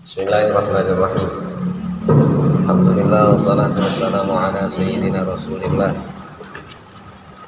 Bismillahirrahmanirrahim. Alhamdulillah wassalatu wassalamu ala sayyidina Rasulillah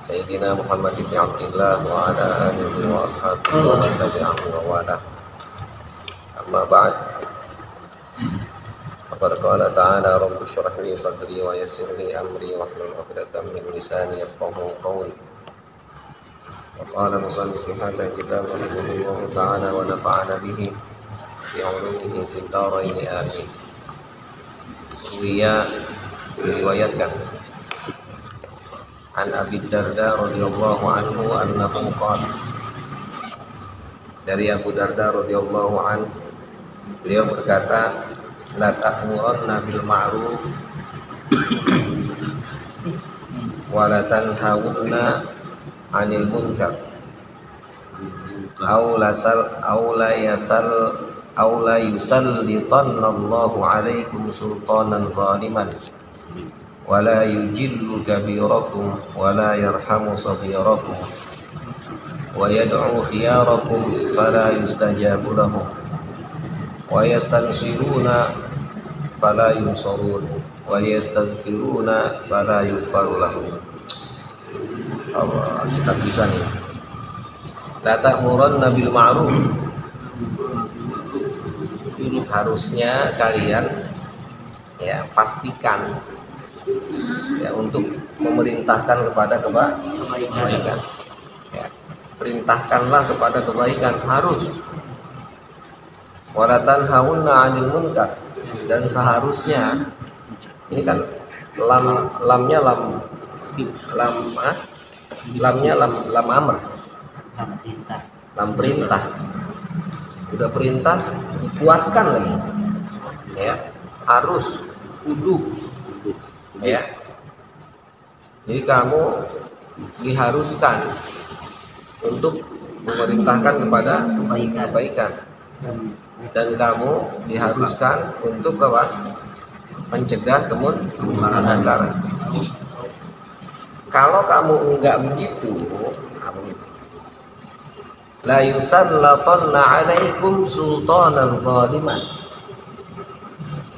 Sayyidina Muhammad ibn Abdillah wa ala alihi wa ashabihi wa man tabi'ahu wa wala. Amma ba'd. Faqad qala ta'ala rabbi shrah li sadri wa yassir li amri wahlul 'uqdatam min lisani yafqahu qawli. Wa qala musannif hadha kitab rahimahullahu ta'ala wa nafa'ana bihi fi 'ulumihi fid dharain amin. Ia diriwayatkan an Abi Darda radhiyallahu anhu annahu qala, dari Abu Darda radhiyallahu anhu beliau berkata, la ta'muranna bil ma'ruf wa la tanhawunna 'anil munkar aw la yusallitanna Allahu 'alaikum sultanan zaliman wa la yujillu kabirakum wa la yarhamu saghirakum wa yad'u khiyarakum fala yustajabu lahum wa yastansiruna fala yunsarun wa yastaghfiruna fala yughfaru lahum. Allah, bisa nih. La ta'muranna bil ma'ruf, harusnya kalian ya pastikan ya untuk memerintahkan kepada kebaikan. Ya, perintahkanlah kepada kebaikan, harus. Wala tanhauna 'anil munkar, dan seharusnya ini kan lamnya lam amr, lam perintah. Udah perintah dikuatkan lagi, ya, harus, kudu, ya. Jadi kamu diharuskan untuk memerintahkan kepada kebaikan, dan kamu diharuskan untuk mencegah kemunkaran. Kalau kamu enggak begitu, la yusallatanna 'alaikum sultanan zaliman.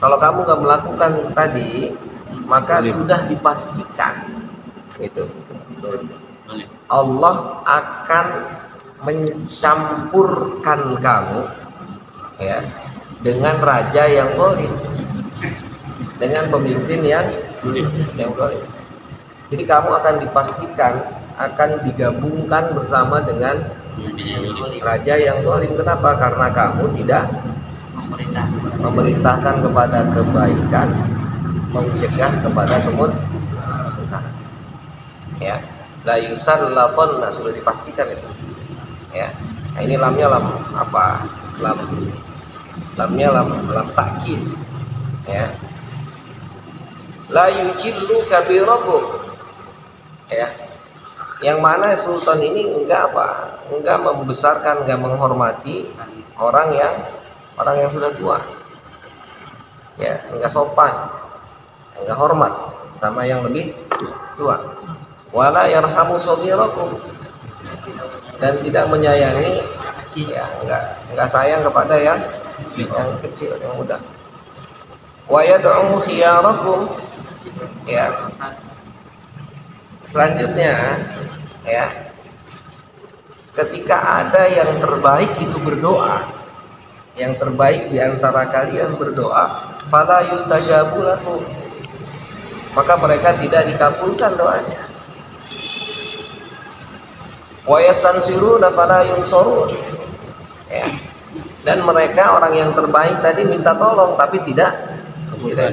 Kalau kamu enggak melakukan tadi, maka sudah dipastikan itu Allah akan mencampurkan kamu ya dengan raja yang zalim, dengan pemimpin yang zalim. Jadi kamu akan dipastikan akan digabungkan bersama dengan raja yang zalim. Kenapa? Karena kamu tidak memerintahkan kepada kebaikan, mencegah kepada kemunkaran. Ya, la yusallatanna, sudah dipastikan itu. Ya. Nah, ini lamnya lam apa? Lamnya lam takkid. Ya. La yujillu kabirakum. Ya. Yang mana sultan ini enggak membesarkan, enggak menghormati orang yang sudah tua. Ya, enggak sopan, enggak hormat sama yang lebih tua. Wala yarhamu saghirakum, dan tidak menyayangi, ya, enggak sayang kepada yang kecil, yang muda. Wa yad'u khiyarakum, ya. Selanjutnya, ya, ketika ada yang terbaik itu berdoa, yang terbaik di antara kalian berdoa, fala yustajabu lakum, maka mereka tidak dikabulkan doanya. Wa yastansiruna fala yunsarun, ya. Dan mereka orang yang terbaik tadi minta tolong tapi tidak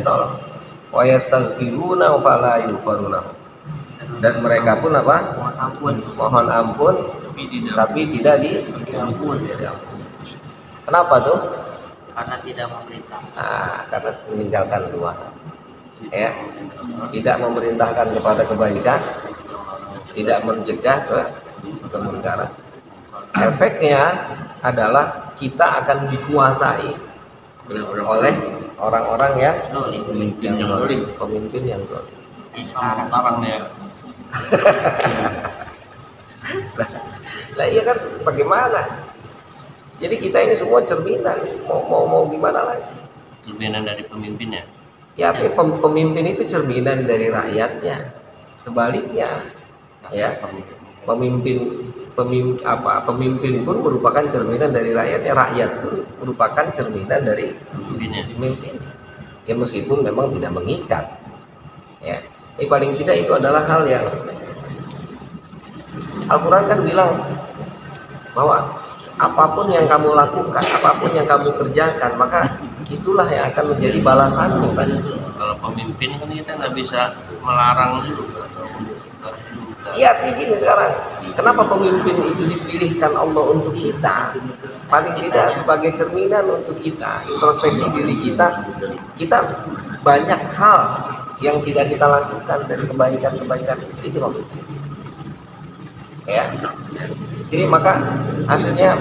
tolong. Wa yastaghfiruna fala yughfaru lahum, dan mereka pun mohon ampun tapi tidak diampun. Kenapa tuh? Karena tidak memerintah. Karena meninggalkan dua, ya, tidak memerintahkan kepada kebaikan, tidak mencegah kemunkaran. Efeknya adalah kita akan dikuasai oleh orang-orang yang pemimpin yang zalim. Lah iya kan, bagaimana? Jadi kita ini semua cerminan, mau gimana lagi? Cerminan dari pemimpinnya. Ya, pemimpin itu cerminan dari rakyatnya. Sebaliknya, ya, pemimpin pun merupakan cerminan dari rakyatnya, rakyat pun merupakan cerminan dari pemimpin. Ya meskipun memang tidak mengikat. Ya, ini paling tidak itu adalah hal yang Al-Quran kan bilang bahwa apapun yang kamu lakukan, apapun yang kamu kerjakan, maka itulah yang akan menjadi balasanmu kan. Kalau pemimpin kan kita nggak bisa melarang juga. Iya, gini sekarang, kenapa pemimpin itu dipilihkan Allah untuk kita? Paling tidak sebagai cerminan untuk kita, introspeksi diri kita. Kita banyak hal yang tidak kita lakukan dari kebaikan-kebaikan itu maksudnya. Ya, jadi maka akhirnya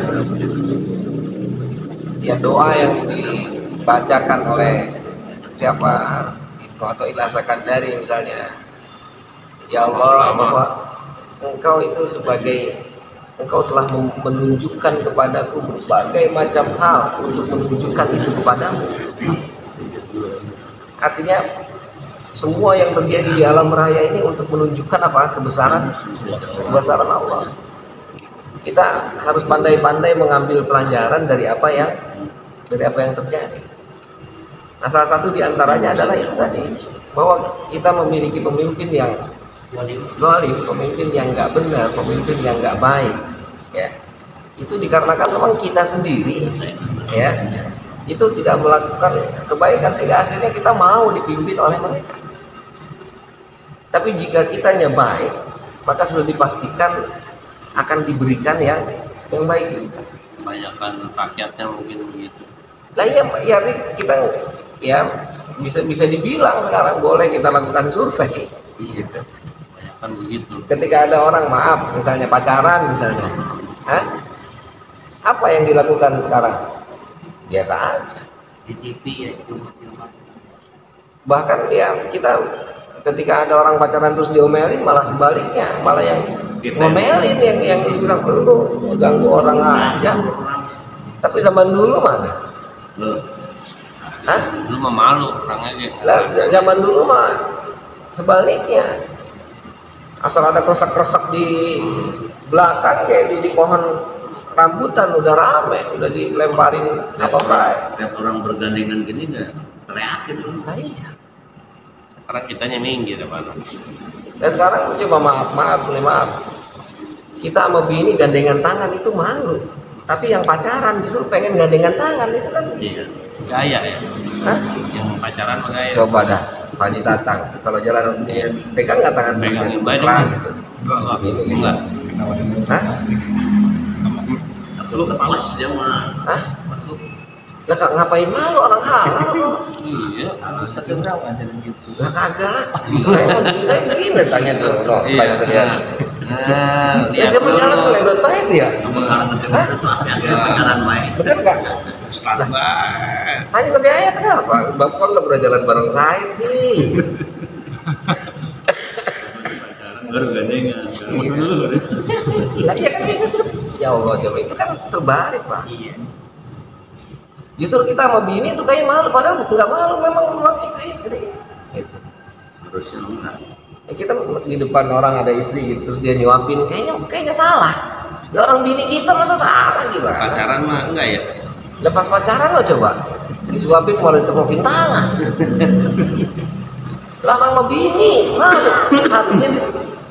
ya doa yang dibacakan oleh siapa Ibnu Athaillah Sakandari misalnya, ya Allah, bahwa Engkau itu Engkau telah menunjukkan kepadaku berbagai macam hal untuk menunjukkan itu kepadamu. Artinya semua yang terjadi di alam raya ini untuk menunjukkan apa? Kebesaran Allah. Kita harus pandai-pandai mengambil pelajaran dari apa yang terjadi. Nah, salah satu diantaranya adalah itu tadi, bahwa kita memiliki pemimpin yang zalim, pemimpin yang nggak benar, pemimpin yang nggak baik. Ya, itu dikarenakan memang kita sendiri, ya, itu tidak melakukan kebaikan sehingga akhirnya kita mau dipimpin oleh mereka. Tapi jika kitanya baik, maka sudah dipastikan akan diberikan yang baik juga. Kebanyakan rakyatnya mungkin begitu. Nah ya kita ya bisa dibilang sekarang boleh kita lakukan survei gitu. Kebanyakan begitu. Ketika ada orang maaf misalnya pacaran misalnya, apa yang dilakukan sekarang? Biasa aja. Di TV ya cuma. Bahkan ya kita ketika ada orang pacaran terus diomelin, malah sebaliknya, malah yang ngomelin yang dibilang lu ganggu orang aja. Tapi zaman dulu mana? Lu mah malu orang aja. Lah zaman dulu mah sebaliknya. Asal ada kresek-kresek di belakang kayak di pohon rambutan udah rame, udah dilemparin apa-apa. Tiap orang bergandengan gini nggak teriakin tuh. Nah, iya. Karena kitanya minggir ya Pak. Dan sekarang coba maaf. Kita sama bini gandengan tangan itu malu. Tapi yang pacaran justru pengen gandengan tangan itu kan. Iya. Gaya ya. Hah? Yang pacaran mah gaya. Coba dah, Pak Haji Tatang. Kalau jalan pegang nggak tangan Pegangin baik gitu. Enggak. Hah? Lu kepales dia mah. Hah? Lah ngapain malu orang halal kok? Iya. Satu berapa ada gitu. Lah kagak lah. Saya begini tanya tuh, no, Iya. Nah, dia berjalan melewat baik ya. Sekarang itu akhirnya pacaran baik. Bener nggak? Ustaz banget. Tanya ke saya kenapa? Bapak kan nggak pernah jalan bareng saya sih. Baru gandengan. Lah iya kan itu. Ya Allah, coba itu kan terbalik Pak. Iya. Justru kita sama bini tuh kayak malu, padahal nggak malu, memang itu istri. Gitu. Harusnya enggak. Ya, kita di depan orang ada istri gitu, terus dia nyuapin, kayaknya salah. Ya orang bini kita masa salah gimana? Pacaran mah enggak ya? Lepas pacaran lo coba disuapin malah ditemukin tangan. Lah sama bini, malu. Hatinya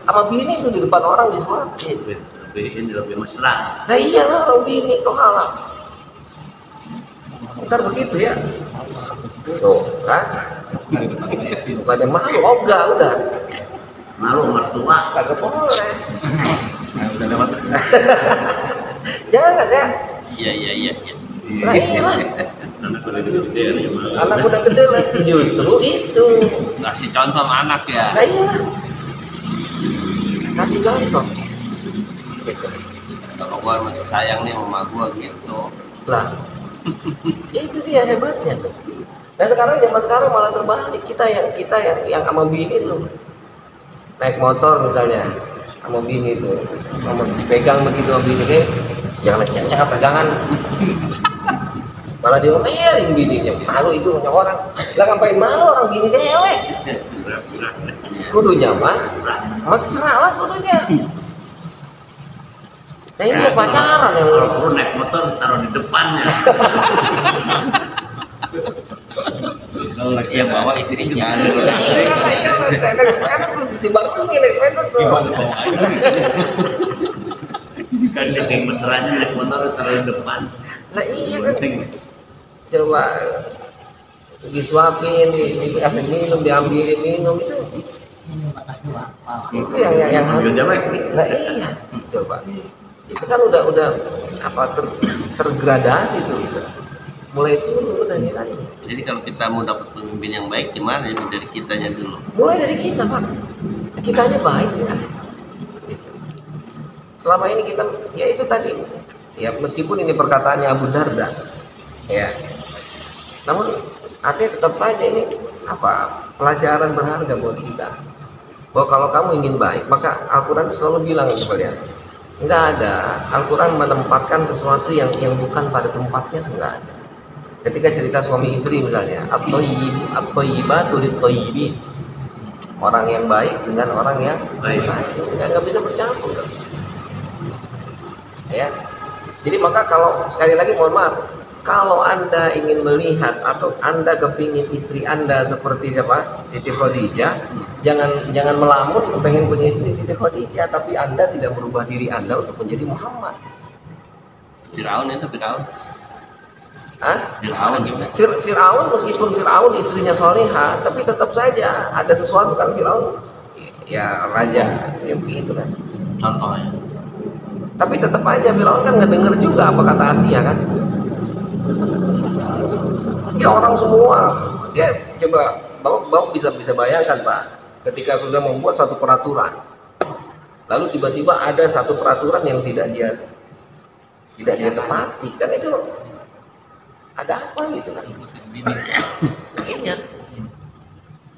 sama bini itu di depan orang disuapin. Ini lebih mesra. Nah iyalah orang bini kok halal. Ntar begitu ya. Tuh, kan? Pada malu, udah. Malu mertua. Kagak boleh. Udah lewat. Jangan ya. Iya. Nah iyalah. Anak udah gede ya malu. Anak udah gede lah. Justru itu. Kasih contoh sama anak ya. Nah iyalah. Kasih contoh. Gitu. Kalau gua masih sayang nih sama gua gitu. Lah. Ya itu dia hebatnya tuh. Nah zaman sekarang malah terbalik, kita yang sama bini tuh naik motor misalnya sama bini tuh, sama dipegang begitu sama bini, jangan jangan pegangan. Malah diomelin bininya, malu itu punya orang. Lah ngapain malu orang bini dewek? Kudunya mah mesra lah kudunya. Nah ini pacaran yang kalau perlu naik motor taruh di depannya. Terus kalau lagi yang bawa istrinya naik sepeda tuh dibangunin naik sepeda tuh. gimana bawa aja? Kan saking mesranya naik motor taruh di depan. Lah iya kan. Coba disuapin, dikasih minum, diambilin minum itu yang Ambil dewek. Nah iya, coba itu kan udah tergradasi tuh itu. Mulai dulu udah nilai. Jadi kalau kita mau dapat pemimpin yang baik gimana ini dari kitanya dulu. Mulai dari kita Pak, kitanya baik kan. Gitu. Selama ini kita ya itu tadi ya meskipun ini perkataannya Abu Darda ya, namun artinya tetap saja ini pelajaran berharga buat kita bahwa kalau kamu ingin baik maka Al-Quran selalu bilang kalian nggak ada, Al-Quran menempatkan sesuatu yang bukan pada tempatnya, nggak ada. Ketika cerita suami istri misalnya at-thayyibatu lit-thayyibin, orang yang baik dengan orang yang baik nggak bisa bercampur, nggak bisa. Ya, jadi maka kalau sekali lagi mohon maaf, kalau Anda ingin melihat atau Anda kepingin istri Anda seperti siapa? Siti Khadijah, jangan melamun pengen punya istri Siti Khadijah, tapi Anda tidak merubah diri Anda untuk menjadi Muhammad. Firaun itu Firaun. Hah? Firaun gimana? Firaun meskipun Firaun istrinya soleha, tapi tetap saja ada sesuatu kan Firaun ya raja ya begitu kan. Contohnya. Tapi tetap aja Firaun kan ngedenger juga apa kata Asia kan. Ya orang semua ya coba Bapak bisa bayangkan Pak, ketika sudah membuat satu peraturan lalu tiba-tiba ada satu peraturan yang tidak dia tepati kan, itu ada apa gitu kan. Iya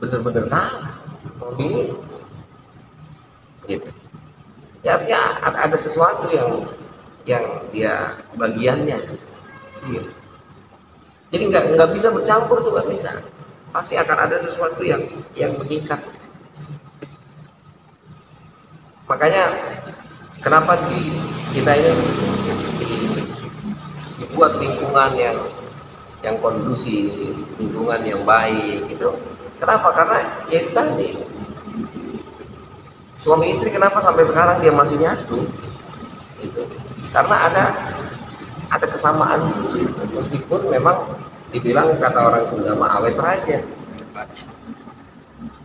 bener-bener kalah mau gini gitu ya, artinya ada sesuatu yang dia bagiannya gitu. Jadi nggak bisa bercampur tuh, nggak bisa. Pasti akan ada sesuatu yang mengikat. Makanya kenapa kita ini dibuat lingkungan yang kondusif, lingkungan yang baik itu. Kenapa? Karena ya itu tadi. Suami istri kenapa sampai sekarang dia masih nyatu? Itu karena ada kesamaan visi, meskipun memang dibilang kata orang Sunda mah awet raja.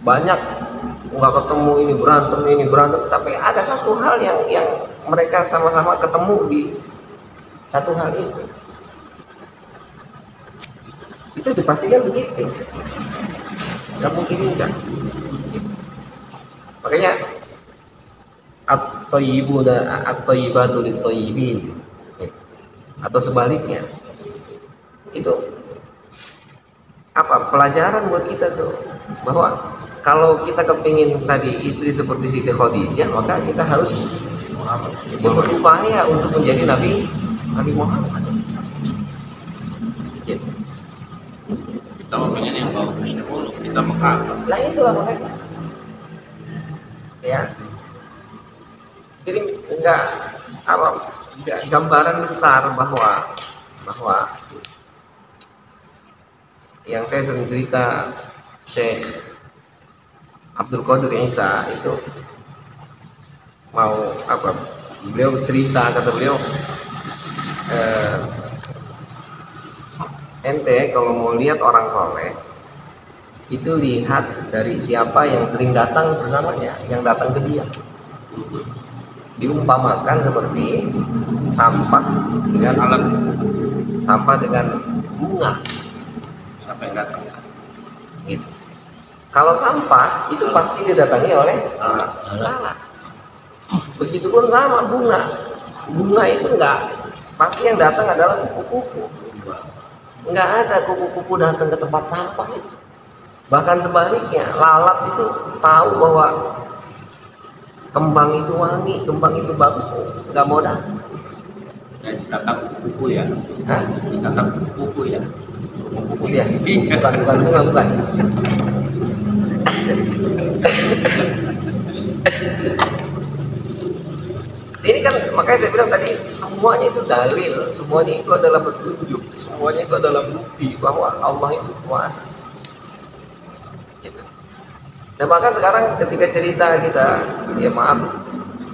Banyak nggak ketemu ini berantem, tapi ada satu hal yang mereka sama-sama ketemu di satu hal itu. Itu dipastikan begitu. Nggak mungkin enggak. Makanya at-thayyibatu lit-thayyibin. Atau sebaliknya, itu pelajaran buat kita tuh, bahwa kalau kita kepingin tadi istri seperti Siti Khadijah, maka kita harus berupaya untuk menjadi Nabi Muhammad. Gitu. Kita mau pengen yang bagusnya dulu, kita mengapa? Lah itulah makanya. Ya. Jadi enggak gambaran besar bahwa yang saya sering cerita Syekh Abdul Qadir Isa itu mau beliau cerita, kata beliau ente kalau mau lihat orang soleh itu lihat dari siapa yang sering datang bersamanya, yang datang ke dia. Diumpamakan seperti sampah dengan bunga. Siapa yang datang? Gitu. Kalau sampah itu pasti didatangi oleh lalat. Begitupun sama bunga. Bunga itu pasti yang datang adalah kupu-kupu. Enggak ada kupu-kupu datang ke tempat sampah itu. Bahkan sebaliknya, lalat itu tahu bahwa kembang itu wangi, kembang itu bagus, nggak mau datang. Kayak ditatap buku ya. Hah? Ditatap buku ya. Buku dia? Bukan bunga, bukan. Ini kan makanya saya bilang tadi semuanya itu dalil, semuanya itu adalah petunjuk, semuanya itu adalah bukti bahwa Allah itu kuasa. Gitu. Nah bahkan sekarang ketika cerita kita, ya maaf,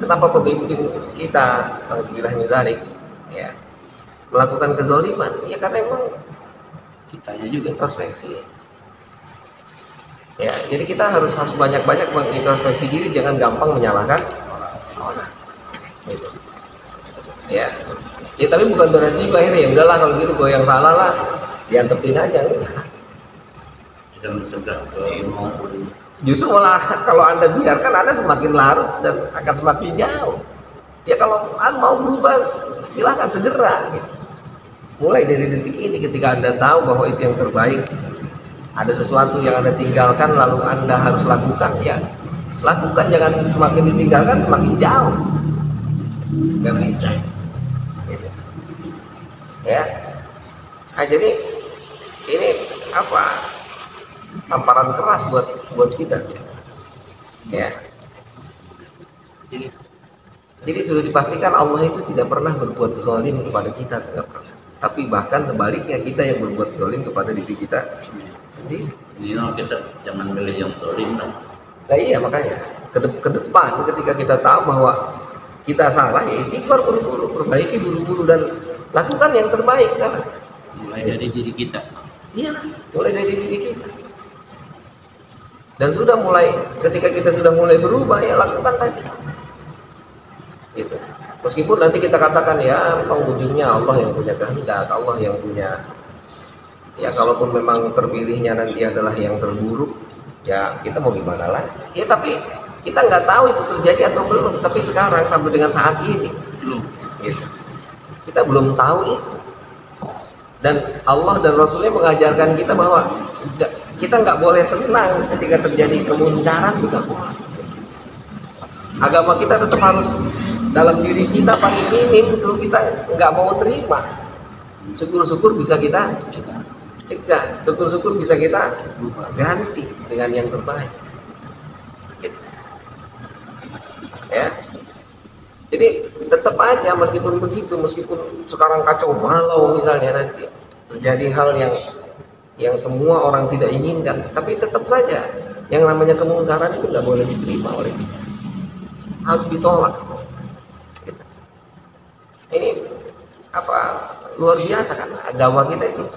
kenapa pemimpin kita, alhamdulillah minzalik, ya melakukan kezaliman? Ya karena emang kitanya juga introspeksi. Ya, jadi kita harus banyak-banyak mengintrospeksi diri, jangan gampang menyalahkan orang. Gitu. Ya tapi bukan berarti juga akhirnya ya udahlah kalau gitu gue yang salah lah, diantepin aja. Enggak. Sudah mencegah ke Justru malah kalau Anda biarkan, Anda semakin larut dan akan semakin jauh. Ya kalau Anda mau berubah silakan segera gitu. Mulai dari detik ini ketika Anda tahu bahwa itu yang terbaik, ada sesuatu yang Anda tinggalkan lalu Anda harus lakukan, ya lakukan, jangan semakin ditinggalkan semakin jauh. Gak bisa gitu. Ya jadi ini apa, tamparan keras buat kita ya. Jadi sudah dipastikan Allah itu tidak pernah berbuat zalim kepada kita, tidak pernah. Tapi bahkan sebaliknya kita yang berbuat zalim kepada diri kita sendiri. ini kita jangan milih yang zalim lah. Nah iya makanya ke depan ketika kita tahu bahwa kita salah, ya istighfar buru-buru, perbaiki buru-buru dan lakukan yang terbaik sekarang. Mulai dari diri kita. Iya, mulai dari diri kita. Dan ketika kita sudah mulai berubah, ya lakukan tadi. Gitu. Meskipun nanti kita katakan ya, memang ujungnya Allah yang punya kehendak, Allah yang punya. Ya kalaupun memang terpilihnya nanti adalah yang terburuk, ya kita mau gimana lah. Ya tapi kita nggak tahu itu terjadi atau belum, tapi sekarang sampai dengan saat ini gitu. Kita belum tahu itu, dan Allah dan Rasulnya mengajarkan kita bahwa kita nggak boleh senang ketika terjadi kemungkaran, juga boleh. Agama kita tetap harus dalam diri kita paling minim itu kita nggak mau terima. Syukur-syukur bisa kita cegah, syukur-syukur bisa kita ganti dengan yang terbaik. Ya, jadi tetap aja meskipun begitu, meskipun sekarang kacau balau misalnya, nanti terjadi hal yang semua orang tidak inginkan, tapi tetap saja yang namanya kemungkaran itu nggak boleh diterima oleh kita, harus ditolak. Gitu. Ini apa luar biasa kan agama kita itu,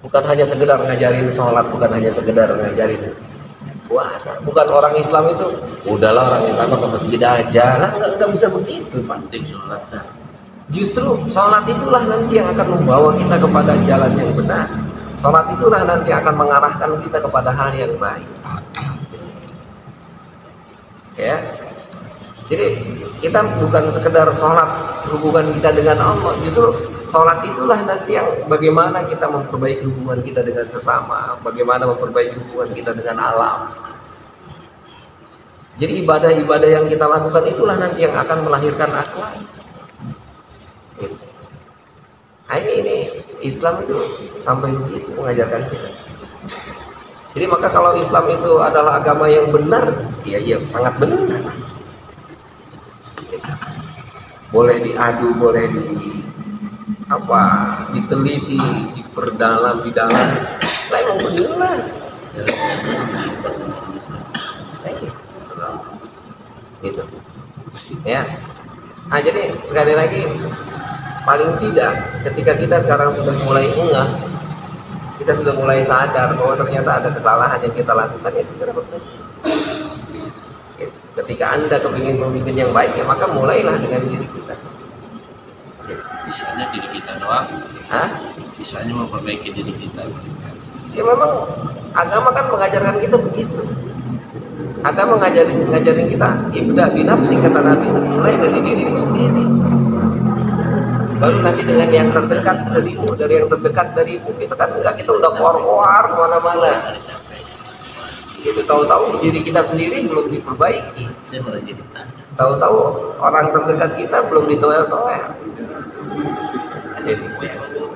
bukan hanya sekedar ngajarin sholat, bukan hanya sekedar ngajarin puasa. Bukan orang Islam itu udahlah orang Islam ke masjid aja lah, nggak bisa begitu Pak. Penting sholat dah. Justru sholat itulah nanti yang akan membawa kita kepada jalan yang benar. Sholat itulah nanti akan mengarahkan kita kepada hal yang baik. Ya, jadi kita bukan sekedar sholat hubungan kita dengan Allah, justru sholat itulah nanti yang bagaimana kita memperbaiki hubungan kita dengan sesama, bagaimana memperbaiki hubungan kita dengan alam. Jadi ibadah-ibadah yang kita lakukan itulah nanti yang akan melahirkan akhlak. Gitu. Nah, ini Islam itu sampai begitu mengajarkan kita. Jadi maka kalau Islam itu adalah agama yang benar, ya sangat benar. Gitu. Boleh diadu, boleh diteliti, diperdalam, didalam, lah emang bener lah. Gitu. Ya. Nah jadi sekali lagi, paling tidak ketika kita sekarang sudah mulai ngeh, kita sudah mulai sadar bahwa ternyata ada kesalahan yang kita lakukan, ya segera bertobat. Gitu. Ketika Anda kepingin membuat yang baik, ya maka mulailah dengan diri kita. Bisanya diri kita doang. Hah? Bisanya memperbaiki diri kita. Ya memang agama kan mengajarkan kita begitu. Agama ngajarin kita ibda binafsi, kata Nabi, mulai dari dirimu sendiri. Baru nanti dengan yang terdekat darimu, dari yang terdekat darimu. Kita kan enggak, kita udah keluar kemana-mana. Gitu, tahu-tahu diri kita sendiri belum diperbaiki. Saya merajinkan. Tahu-tahu orang terdekat kita belum ditoel-toel. ini.